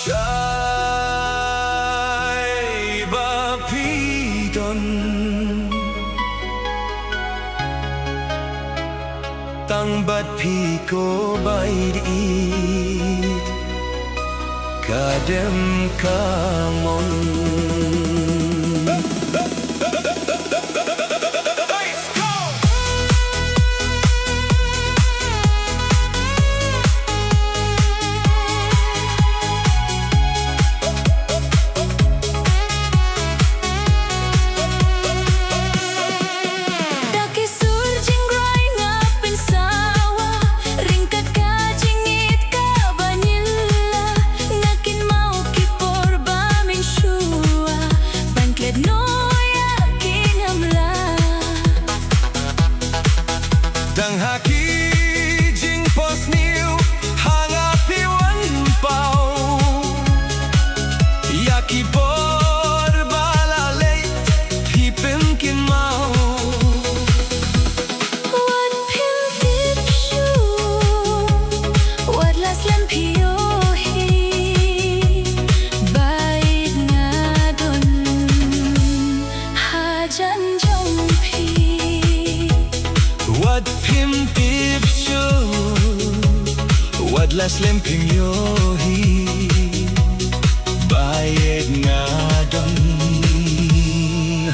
Shaei bapidon tang bat pi ko bai di kadem kamon Dang haki jing pos niu hanga piwan pau yaki bor balalei hipim kin mau Wat pim tip shu wat las lem pio hi bait ngadon hajan jong pi Wat pim tip shu Wat las lempim yohi Bayed ngadon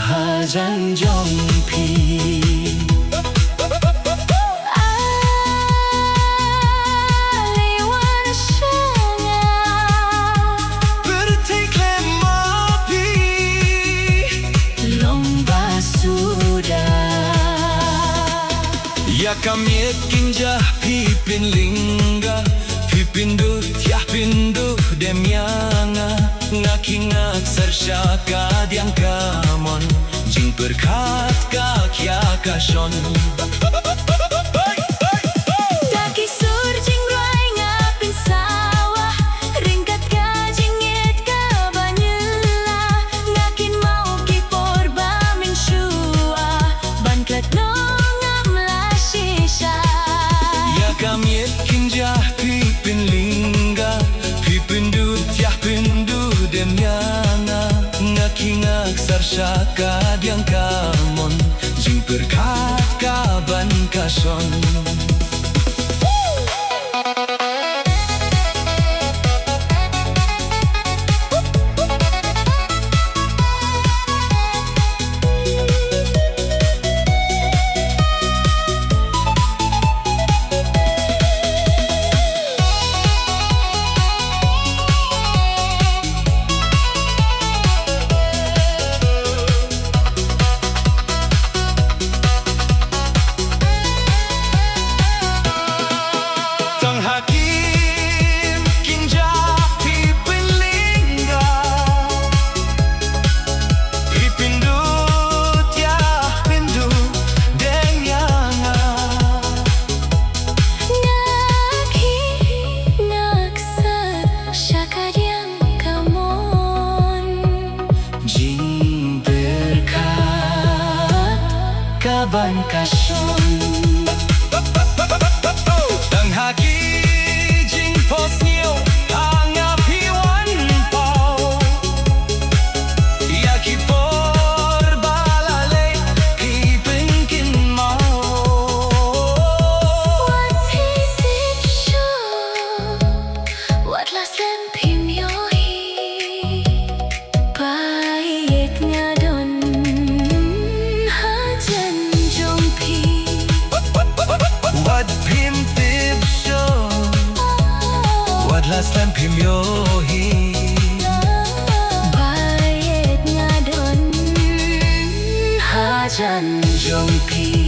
Hajan jong pi Aliwan shanga Berteklem mapi lomba sudah Ya kamiet kinjah pipin lingga Pipindu tiah pindu demyanga Ngakingak sarsyaka diang kamon Jing berkat kakya kason Daki surjing roy ngapin sawah Ringkat ka jingit ka banyela Ngakin mau kipor bamin syua Banklat no Ya kamiet kinjah pipin lingga Pipindu tiah pindu demyana Ngakingak sarsyaka diang kamon Jing berkat kaban kason Kaban kason Dang haki jing pos niu hanga piwan pau Yaki por balalei hipin kin mau Wat pitip shu Wat las lem pim yohi Bayet ngadon hajan jong pi Wat pim tip shu Wat las lem pim yohi Bayet ngadon hajan Jong pi